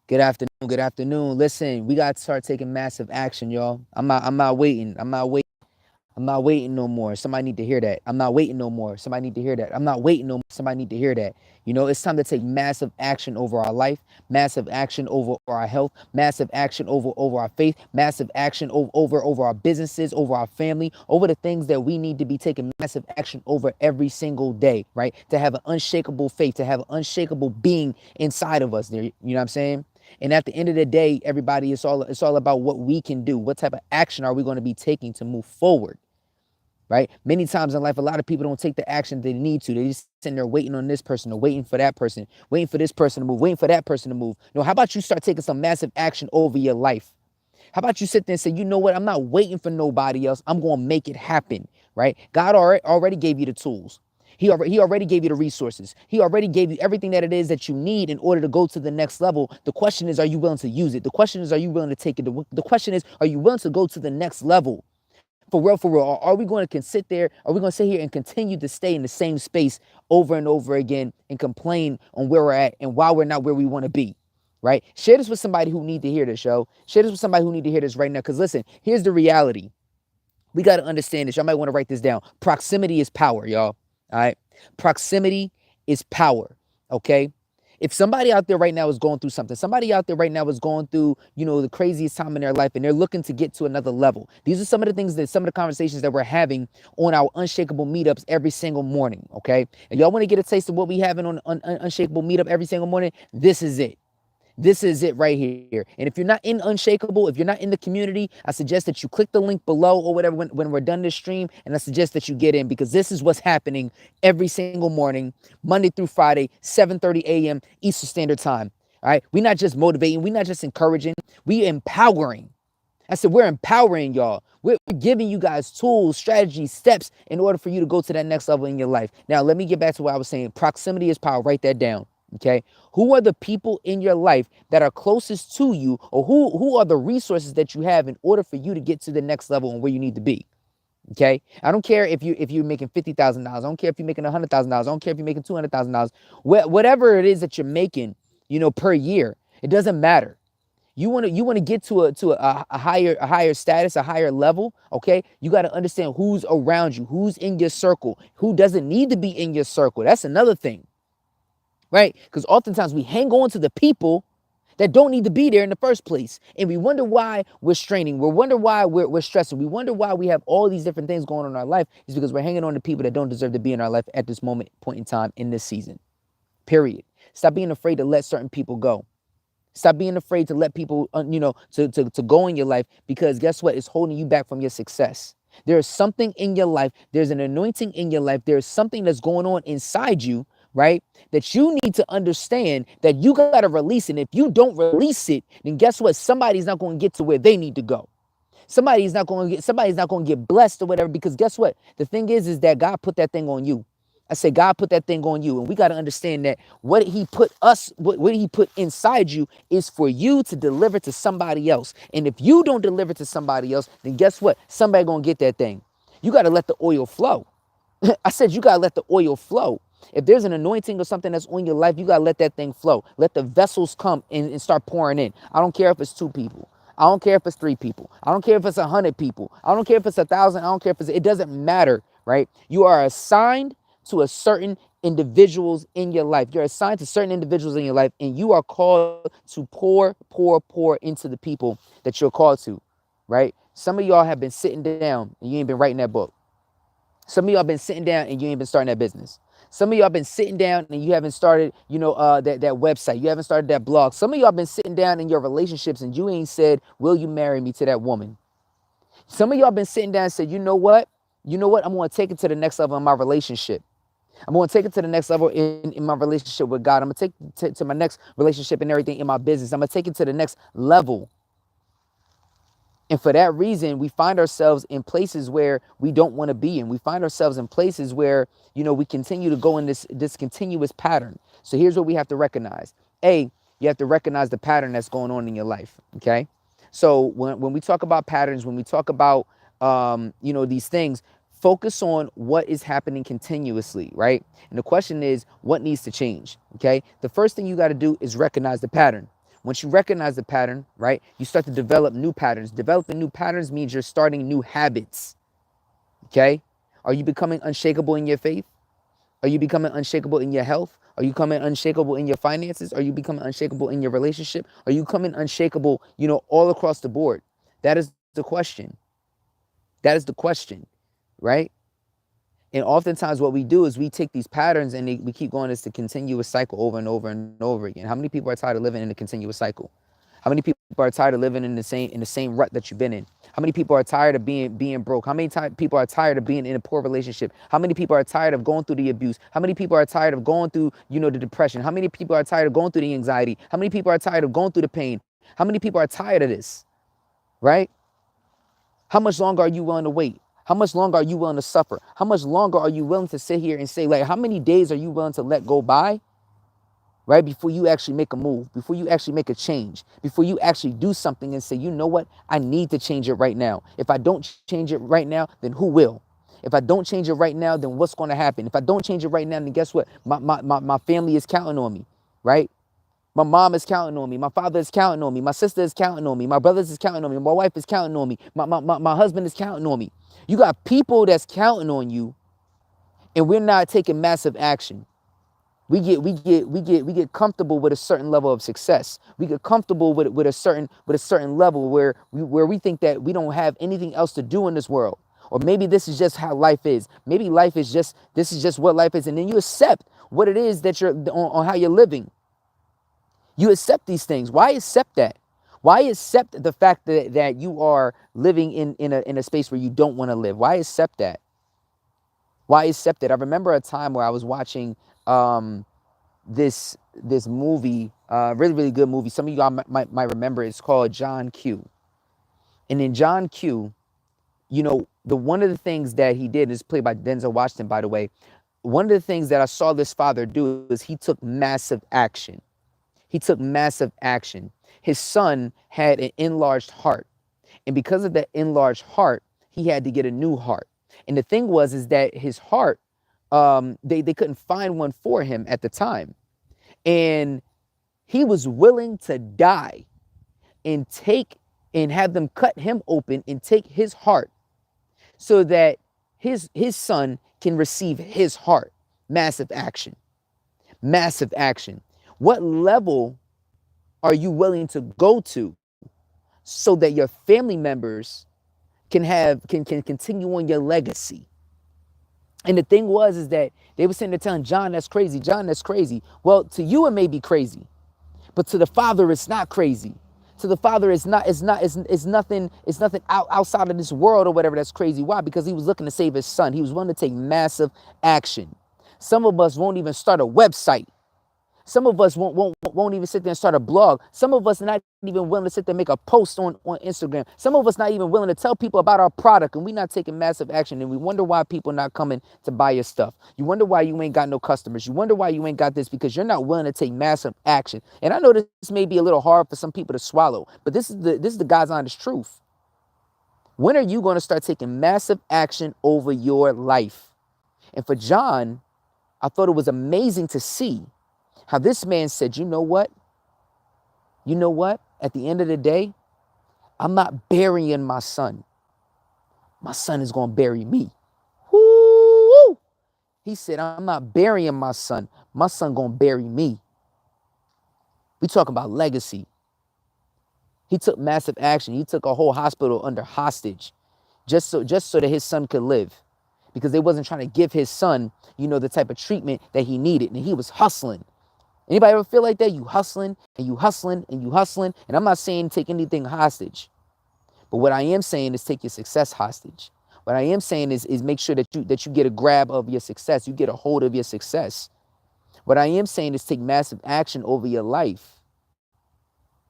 Good afternoon. Good afternoon. Listen, we got to start taking massive action, y'all. I'm not waiting. I'm not waiting no more. Somebody need to hear that. I'm not waiting no more. Somebody need to hear that. I'm not waiting no more. Somebody need to hear that. You know, it's time to take massive action over our life, massive action over our health, massive action over our faith, massive action over our businesses, over our family, over the things that we need to be taking massive action over every single day, right? To have an unshakable faith, to have an unshakable being inside of us. There, you know what I'm saying? And at the end of the day, everybody, it's all about what we can do. What type of action are we going to be taking to move forward? Right? Many times in life, a lot of people don't take the action they need to. They just sitting there waiting on this person or waiting for that person, waiting for this person to move, waiting for that person to move. No, how about you start taking some massive action over your life? How about you sit there and say, you know what? I'm not waiting for nobody else. I'm going to make it happen, right? God already gave you the tools. He already gave you the resources. He already gave you everything that it is that you need in order to go to the next level. The question is, are you willing to use it? The question is, are you willing to take it? The question is, are you willing to go to the next level? For real, for real. Or are we going to sit there? Are we going to sit here and continue to stay in the same space over and over again and complain on where we're at and why we're not where we want to be? Right? Share this with somebody who need to hear this, yo. Share this with somebody who need to hear this right now. Because listen, here's the reality. We got to understand this. Y'all might want to write this down. Proximity is power, y'all. All right. Proximity is power. Okay. If somebody out there right now is going through something, somebody out there right now is going through, the craziest time in their life and they're looking to get to another level. These are some of the things that some of the conversations that we're having on our Unshakable meetups every single morning. Okay. And y'all want to get a taste of what we having on Unshakable meetup every single morning? This is it. This is it right here. And if you're not in Unshakable, if you're not in the community, I suggest that you click the link below or whatever when we're done this stream. And I suggest that you get in because this is what's happening every single morning, Monday through Friday, 7:30 a.m. Eastern Standard Time. All right. We're not just motivating. We're not just encouraging. We empowering. I said, we're empowering y'all. We're giving you guys tools, strategies, steps in order for you to go to that next level in your life. Now, let me get back to what I was saying. Proximity is power. Write that down. Okay. Who are the people in your life that are closest to you, or who are the resources that you have in order for you to get to the next level and where you need to be? Okay. I don't care if you're making $50,000. I don't care if you're making $100,000. I don't care if you're making $200,000. Whatever it is that you're making, per year, it doesn't matter. You want to get to a higher status, a higher level. Okay. You got to understand who's around you, who's in your circle, who doesn't need to be in your circle. That's another thing. Right? Because oftentimes we hang on to the people that don't need to be there in the first place. And we wonder why we're straining. We wonder why we're stressing. We wonder why we have all these different things going on in our life. Is because we're hanging on to people that don't deserve to be in our life at this point in time in this season. Period. Stop being afraid to let certain people go. Stop being afraid to let people, to go in your life, because guess what? It's holding you back from your success. There is something in your life. There's an anointing in your life. There's something that's going on inside you, right? That you need to understand that you got to release it. And if you don't release it, then guess what? Somebody's not going to get to where they need to go. Somebody's not going to get blessed or whatever, because guess what? The thing is that God put that thing on you. I say God put that thing on you, and we got to understand that what he put inside you is for you to deliver to somebody else. And if you don't deliver to somebody else, then guess what? Somebody going to get that thing. You got to let the oil flow. I said you got to let the oil flow. If there's an anointing or something that's on your life, you got to let that thing flow. Let the vessels come and start pouring in. I don't care if it's 2 people. I don't care if it's 3 people. I don't care if it's 100 people. I don't care if it's 1,000. I don't care if it doesn't matter, right? You are assigned to a certain individuals in your life. You're assigned to certain individuals in your life, and you are called to pour into the people that you're called to, right? Some of y'all have been sitting down and you ain't been writing that book. Some of y'all been sitting down and you ain't been starting that business. Some of y'all been sitting down and you haven't started, that website. You haven't started that blog. Some of y'all been sitting down in your relationships and you ain't said, will you marry me to that woman? Some of y'all been sitting down and said, you know what? I'm going to take it to the next level in my relationship. I'm going to take it to the next level in my relationship with God. I'm going to take it to my next relationship and everything in my business. I'm going to take it to the next level. And for that reason, we find ourselves in places where we don't want to be in. We find ourselves in places where, we continue to go in this continuous pattern. So here's what we have to recognize. You have to recognize the pattern that's going on in your life, okay? So when we talk about patterns, when we talk about, these things, focus on what is happening continuously, right? And the question is, what needs to change, okay? The first thing you got to do is recognize the pattern. Once you recognize the pattern, right, you start to develop new patterns. Developing new patterns means you're starting new habits. Okay? Are you becoming unshakable in your faith? Are you becoming unshakable in your health? Are you becoming unshakable in your finances? Are you becoming unshakable in your relationship? Are you becoming unshakable, all across the board? That is the question. That is the question, right? And oftentimes what we do is we take these patterns and we keep going this continuous cycle over and over and over again. How many people are tired of living in a continuous cycle? How many people are tired of living in the same rut that you've been in? How many people are tired of being broke? How many people are tired of being in a poor relationship? How many people are tired of going through the abuse? How many people are tired of going through, the depression? How many people are tired of going through the anxiety? How many people are tired of going through the pain? How many people are tired of this? Right? How much longer are you willing to wait? How much longer are you willing to suffer? How much longer are you willing to sit here and say, like, how many days are you willing to let go by, right, before you actually make a move, before you actually make a change, before you actually do something and say, you know what, I need to change it right now. If I don't change it right now, then who will? If I don't change it right now, then what's going to happen? If I don't change it right now, then guess what? My family is counting on me, right? My mom is counting on me. My father is counting on me. My sister is counting on me. My brothers is counting on me. My wife is counting on me. My husband is counting on me. You got people that's counting on you, and we're not taking massive action. We get comfortable with a certain level of success. We get comfortable with a certain level where we think that we don't have anything else to do in this world. Or maybe this is just how life is. Maybe this is just what life is. And then you accept what it is that you're on how you're living. You accept these things. Why accept that? Why accept the fact that you are living in a space where you don't want to live? Why accept that? Why accept it? I remember a time where I was watching this movie, really, really good movie. Some of y'all might remember. It's called John Q. And in John Q, the one of the things that he did is played by Denzel Washington, by the way. One of the things that I saw this father do is he took massive action. He took massive action. His son had an enlarged heart. And because of that enlarged heart, he had to get a new heart. And the thing is that his heart, they couldn't find one for him at the time. And he was willing to die and have them cut him open and take his heart so that his son can receive his heart. Massive action. Massive action. What level are you willing to go to so that your family members can continue on your legacy? And the thing is that they were sitting there telling John, that's crazy. John, that's crazy. Well, to you, it may be crazy, but to the Father, it's not crazy. To the Father, it's nothing outside of this world or whatever that's crazy. Why? Because he was looking to save his son. He was willing to take massive action. Some of us won't even start a website. Some of us won't even sit there and start a blog. Some of us are not even willing to sit there and make a post on Instagram. Some of us not even willing to tell people about our product, and we're not taking massive action. And we wonder why people are not coming to buy your stuff. You wonder why you ain't got no customers. You wonder why you ain't got this, because you're not willing to take massive action. And I know this may be a little hard for some people to swallow, but this is the God's honest truth. When are you going to start taking massive action over your life? And for John, I thought it was amazing to see how this man said, you know what? At the end of the day, I'm not burying my son. My son is going to bury me. Woo! He said, I'm not burying my son. My son going to bury me. We talking about legacy. He took massive action. He took a whole hospital under hostage just so that his son could live, because they wasn't trying to give his son, the type of treatment that he needed. And he was hustling. Anybody ever feel like that? You hustling and you hustling and you hustling. And I'm not saying take anything hostage, but what I am saying is take your success hostage. What I am saying is make sure that you get a grab of your success. You get a hold of your success. What I am saying is take massive action over your life.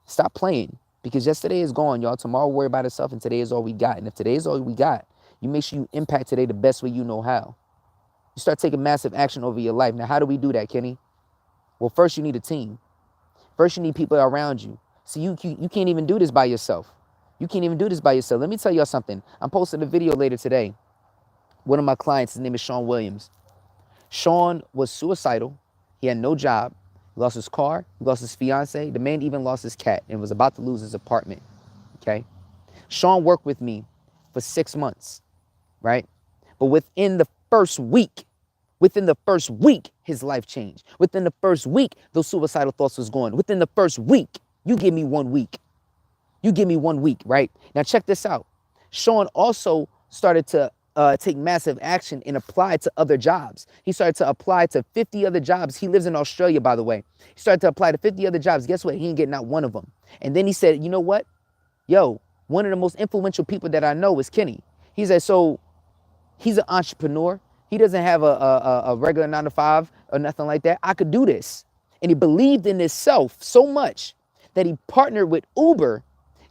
Stop playing, because yesterday is gone, y'all. Tomorrow will worry about itself, and today is all we got. And if today is all we got, you make sure you impact today the best way you know how. You start taking massive action over your life. Now, how do we do that, Kenny? Well, first you need a team. First you need people around you. See, you can't even do this by yourself. You can't even do this by yourself. Let me tell y'all something. I'm posting a video later today. One of my clients, his name is Sean Williams. Sean was suicidal. He had no job. He lost his car. He lost his fiance. The man even lost his cat and was about to lose his apartment. Okay. Sean worked with me for 6 months, right? But within the first week, his life changed. Within the first week, those suicidal thoughts was gone. Within the first week, you give me 1 week. You give me 1 week, right? Now check this out. Sean also started to take massive action and apply to other jobs. He started to apply to 50 other jobs. He lives in Australia, by the way. He started to apply to 50 other jobs. Guess what? He ain't getting out one of them. And then he said, you know what? Yo, one of the most influential people that I know is Kenny. He said, so he's an entrepreneur. He doesn't have a regular 9 to 5 or nothing like that. I could do this. And he believed in himself so much that he partnered with Uber,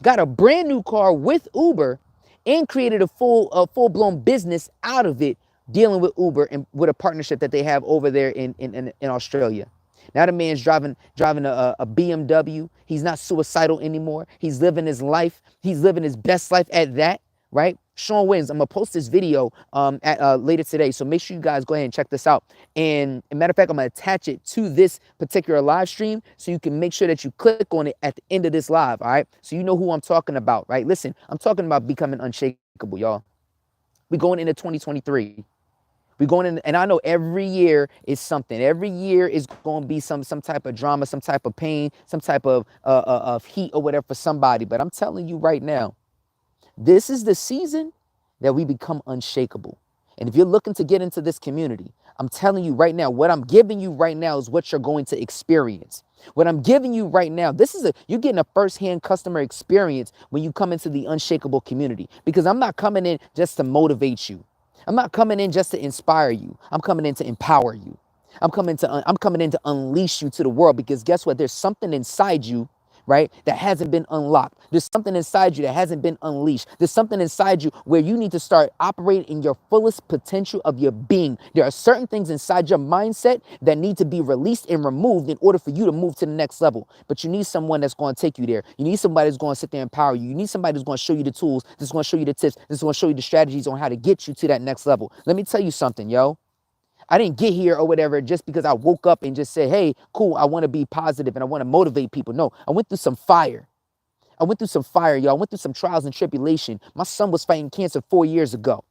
got a brand new car with Uber, and created a full-blown business out of it, dealing with Uber and with a partnership that they have over there in Australia. Now the man's driving a BMW. He's not suicidal anymore. He's living his life. He's living his best life at that, right? Sean Wins. I'm gonna post this video later today, so make sure you guys go ahead and check this out. And as a matter of fact, I'm gonna attach it to this particular live stream so you can make sure that you click on it at the end of this live. All right, so you know who I'm talking about, right? Listen, I'm talking about becoming unshakable, y'all. We're going into 2023. We're going in, and I know every year is something. Every year is going to be some type of drama, some type of pain, some type of heat or whatever for somebody. But I'm telling you right now, this is the season that we become unshakable. And if you're looking to get into this community, I'm telling you right now, what I'm giving you right now is what you're going to experience. What I'm giving you right now, you're getting a firsthand customer experience when you come into the unshakable community. Because I'm not coming in just to motivate you. I'm not coming in just to inspire you. I'm coming in to empower you. I'm coming in to unleash you to the world, because guess what? There's something inside you, right, that hasn't been unlocked. There's something inside you that hasn't been unleashed. There's something inside you where you need to start operating in your fullest potential of your being. There are certain things inside your mindset that need to be released and removed in order for you to move to the next level. But you need someone that's going to take you there. You need somebody that's going to sit there and empower you. You need somebody that's going to show you the tools, that's going to show you the tips, that's going to show you the strategies on how to get you to that next level. Let me tell you something, yo. I didn't get here or whatever just because I woke up and just said, hey, cool, I want to be positive and I want to motivate people. No, I went through some fire. I went through some fire, y'all. I went through some trials and tribulation. My son was fighting cancer 4 years ago.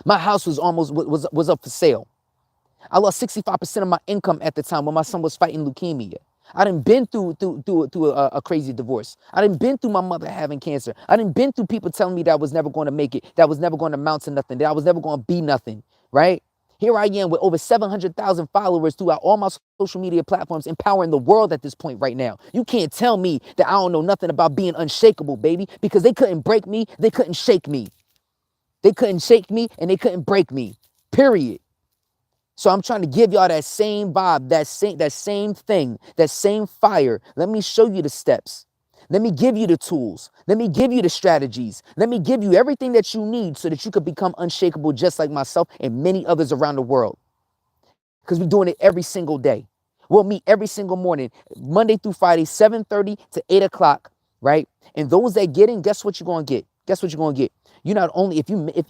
My house was was up for sale. I lost 65% of my income at the time when my son was fighting leukemia. I done been through a crazy divorce. I done been through my mother having cancer. I done been through people telling me that I was never going to make it, that I was never going to amount to nothing, that I was never going to be nothing, right? Here I am with over 700,000 followers throughout all my social media platforms, empowering the world at this point right now. You can't tell me that I don't know nothing about being unshakable, baby, because they couldn't break me. They couldn't shake me. They couldn't shake me and they couldn't break me, period. So I'm trying to give y'all that same vibe, that same thing, that same fire. Let me show you the steps. Let me give you the tools. Let me give you the strategies. Let me give you everything that you need so that you could become unshakable just like myself and many others around the world. Because we're doing it every single day. We'll meet every single morning, Monday through Friday, 7:30 to 8 o'clock, right? And those that get in, guess what you're going to get? Guess what you're going to get? You not only,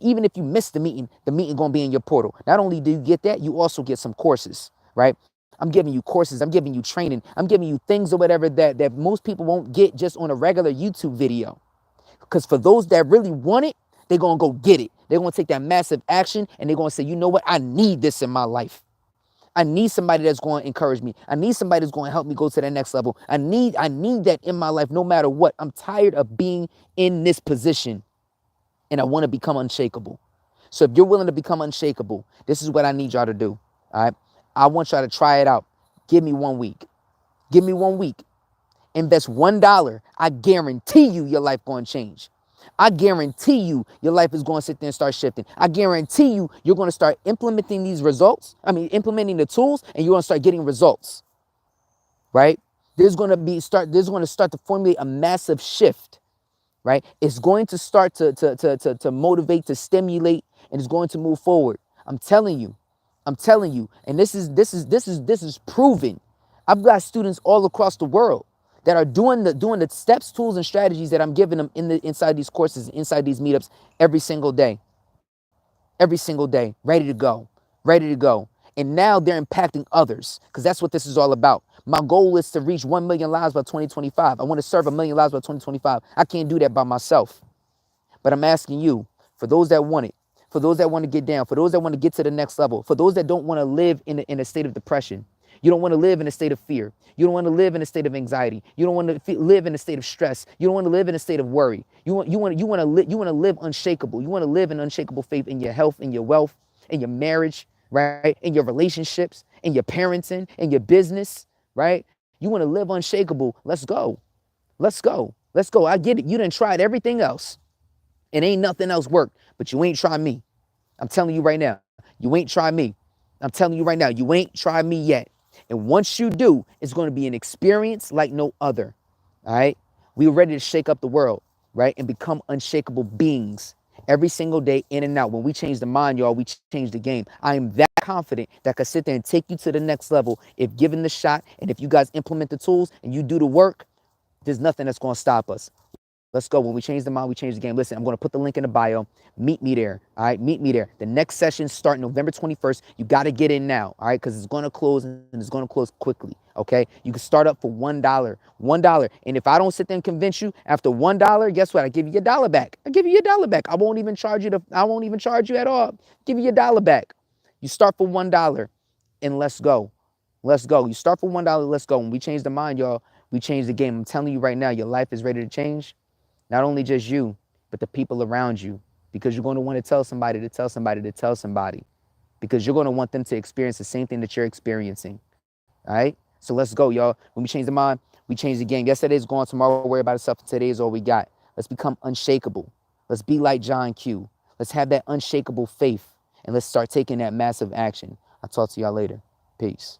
even if you miss the meeting going to be in your portal. Not only do you get that, you also get some courses, right? I'm giving you courses. I'm giving you training. I'm giving you things or whatever that most people won't get just on a regular YouTube video. Because for those that really want it, they're going to go get it. They're going to take that massive action and they're going to say, you know what? I need this in my life. I need somebody that's going to encourage me. I need somebody that's going to help me go to that next level. I need that in my life no matter what. I'm tired of being in this position and I want to become unshakable. So if you're willing to become unshakable, this is what I need y'all to do. All right. I want y'all to try it out. Give me 1 week. Give me 1 week. Invest $1. I guarantee you your life going to change. I guarantee you your life is going to sit there and start shifting. I guarantee you you're going to start implementing these results. Implementing the tools, and you're going to start getting results. Right? There's going to start to formulate a massive shift. Right? It's going to start to motivate, to stimulate, and it's going to move forward. I'm telling you. And this is proven. I've got students all across the world that are doing the steps, tools, and strategies that I'm giving them inside these courses, inside these meetups every single day, ready to go. And now they're impacting others because that's what this is all about. My goal is to reach 1 million lives by 2025. I want to serve 1 million lives by 2025. I can't do that by myself. But I'm asking you, for those that want it, for those that want to get down, for those that want to get to the next level, for those that don't want to live in a state of depression, you don't want to live in a state of fear. You don't want to live in a state of anxiety. You don't want to live in a state of stress. You don't want to live in a state of worry. You want to live unshakable. You want to live in unshakable faith in your health, in your wealth, in your marriage, right? In your relationships, in your parenting, in your business, right? You want to live unshakable. Let's go. Let's go. Let's go. I get it. You done tried everything else. And ain't nothing else worked, but you ain't tried me. I'm telling you right now, you ain't tried me. I'm telling you right now, you ain't tried me yet. And once you do, it's going to be an experience like no other. All right? We're ready to shake up the world, right? And become unshakable beings every single day, in and out. When we change the mind, y'all, we change the game. I am that confident that I can sit there and take you to the next level if given the shot. And if you guys implement the tools and you do the work, there's nothing that's going to stop us. Let's go. When we change the mind, we change the game. Listen, I'm going to put the link in the bio. Meet me there. All right. Meet me there. The next sessions start November 21st. You got to get in now. All right. Because it's going to close and it's going to close quickly. Okay. You can start up for $1. $1. And if I don't sit there and convince you after $1, guess what? I give you your dollar back. I give you your dollar back. I won't even charge you at all. Give you your dollar back. You start for $1 and let's go. Let's go. You start for $1. Let's go. When we change the mind, y'all, we change the game. I'm telling you right now, your life is ready to change. Not only just you, but the people around you, because you're going to want to tell somebody to tell somebody to tell somebody, because you're going to want them to experience the same thing that you're experiencing. All right? So let's go, y'all. When we change the mind, we change the game. Yesterday's gone. Tomorrow, we'll worry about itself. Today is all we got. Let's become unshakable. Let's be like John Q. Let's have that unshakable faith, and let's start taking that massive action. I'll talk to y'all later. Peace.